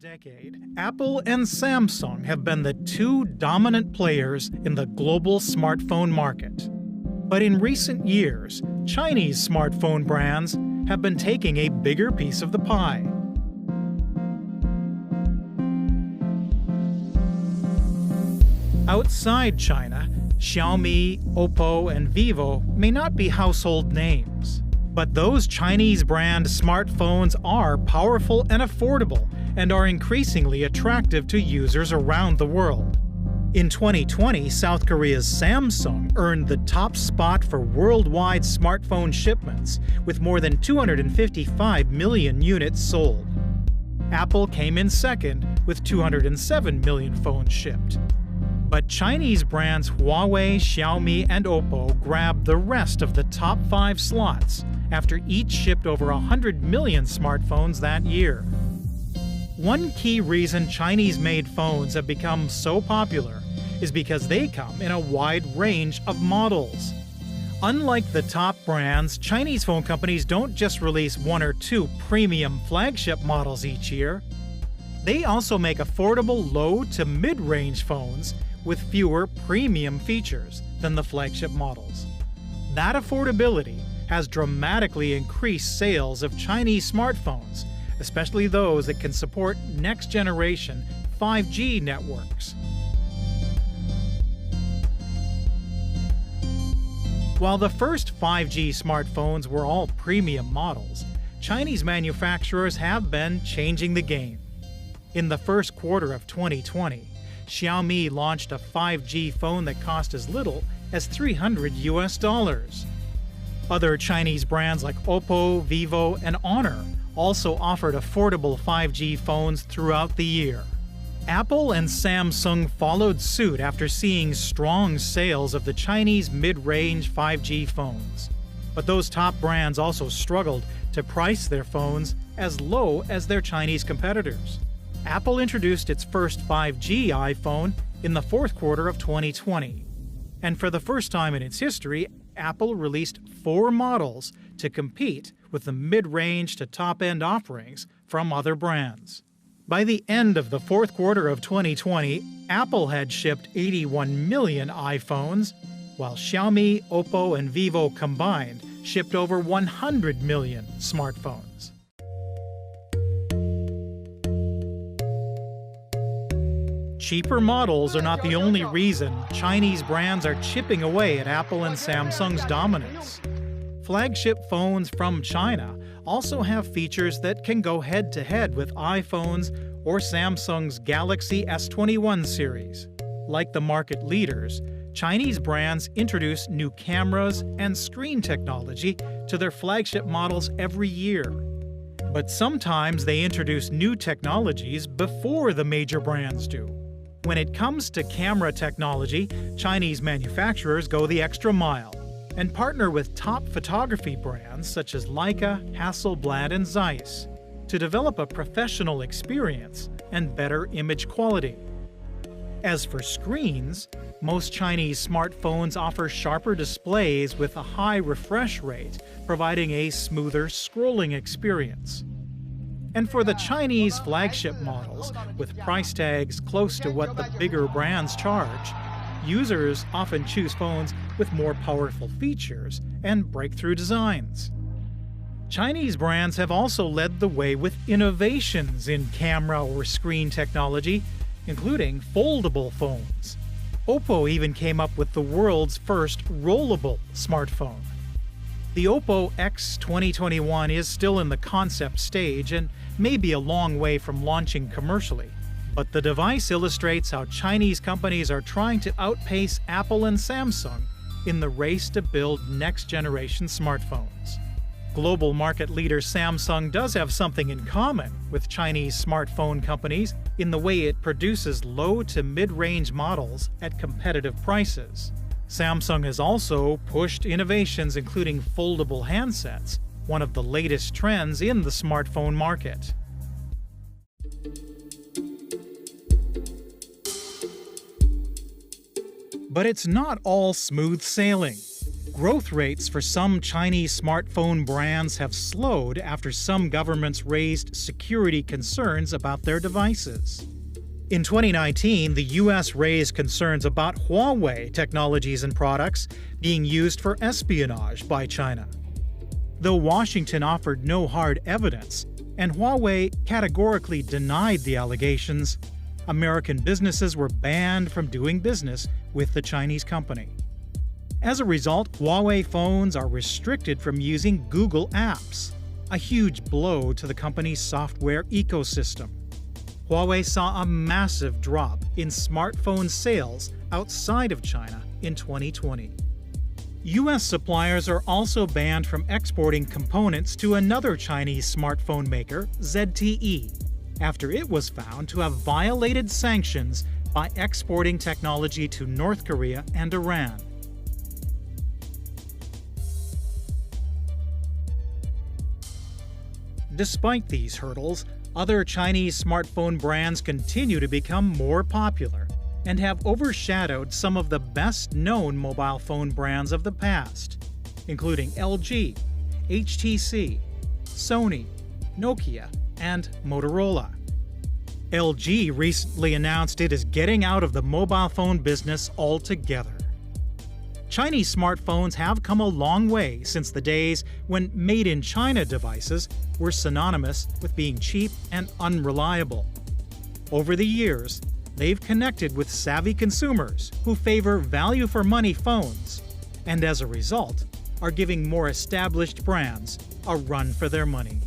decade, Apple and Samsung have been the two dominant players in the global smartphone market. But in recent years, Chinese smartphone brands have been taking a bigger piece of the pie. Outside China, Xiaomi, Oppo, and Vivo may not be household names. But those Chinese brand smartphones are powerful and affordable, and are increasingly attractive to users around the world. In 2020, South Korea's Samsung earned the top spot for worldwide smartphone shipments, with more than 255 million units sold. Apple came in second, with 207 million phones shipped. But Chinese brands Huawei, Xiaomi, and Oppo grabbed the rest of the top 5 slots after each shipped over 100 million smartphones that year. One key reason Chinese-made phones have become so popular is because they come in a wide range of models. Unlike the top brands, Chinese phone companies don't just release 1 or 2 premium flagship models each year. They also make affordable low to mid-range phones with fewer premium features than the flagship models. That affordability has dramatically increased sales of Chinese smartphones, especially those that can support next-generation 5G networks. While the first 5G smartphones were all premium models, Chinese manufacturers have been changing the game. In the first quarter of 2020, Xiaomi launched a 5G phone that cost as little as $300. Other Chinese brands like Oppo, Vivo, and Honor also offered affordable 5G phones throughout the year. Apple and Samsung followed suit after seeing strong sales of the Chinese mid-range 5G phones. But those top brands also struggled to price their phones as low as their Chinese competitors. Apple introduced its first 5G iPhone in the fourth quarter of 2020. And for the first time in its history, Apple released 4 models to compete with the mid-range to top-end offerings from other brands. By the end of the fourth quarter of 2020, Apple had shipped 81 million iPhones, while Xiaomi, Oppo, and Vivo combined shipped over 100 million smartphones. Cheaper models are not the only reason Chinese brands are chipping away at Apple and Samsung's dominance. Flagship phones from China also have features that can go head-to-head with iPhones or Samsung's Galaxy S21 series. Like the market leaders, Chinese brands introduce new cameras and screen technology to their flagship models every year. But sometimes they introduce new technologies before the major brands do. When it comes to camera technology, Chinese manufacturers go the extra mile and partner with top photography brands such as Leica, Hasselblad, and Zeiss to develop a professional experience and better image quality. As for screens, most Chinese smartphones offer sharper displays with a high refresh rate, providing a smoother scrolling experience. And for the Chinese flagship models, with price tags close to what the bigger brands charge, users often choose phones with more powerful features and breakthrough designs. Chinese brands have also led the way with innovations in camera or screen technology, including foldable phones. Oppo even came up with the world's first rollable smartphone. The Oppo X2021 is still in the concept stage and may be a long way from launching commercially. But the device illustrates how Chinese companies are trying to outpace Apple and Samsung in the race to build next-generation smartphones. Global market leader Samsung does have something in common with Chinese smartphone companies in the way it produces low to mid-range models at competitive prices. Samsung has also pushed innovations including foldable handsets, one of the latest trends in the smartphone market. But it's not all smooth sailing. Growth rates for some Chinese smartphone brands have slowed after some governments raised security concerns about their devices. In 2019, the U.S. raised concerns about Huawei technologies and products being used for espionage by China. Though Washington offered no hard evidence, and Huawei categorically denied the allegations, American businesses were banned from doing business with the Chinese company. As a result, Huawei phones are restricted from using Google Apps, a huge blow to the company's software ecosystem. Huawei saw a massive drop in smartphone sales outside of China in 2020. U.S. suppliers are also banned from exporting components to another Chinese smartphone maker, ZTE, after it was found to have violated sanctions by exporting technology to North Korea and Iran. Despite these hurdles, other Chinese smartphone brands continue to become more popular and have overshadowed some of the best-known mobile phone brands of the past, including LG, HTC, Sony, Nokia, and Motorola. LG recently announced it is getting out of the mobile phone business altogether. Chinese smartphones have come a long way since the days when made-in-China devices were synonymous with being cheap and unreliable. Over the years, they've connected with savvy consumers who favor value-for-money phones, and as a result, are giving more established brands a run for their money.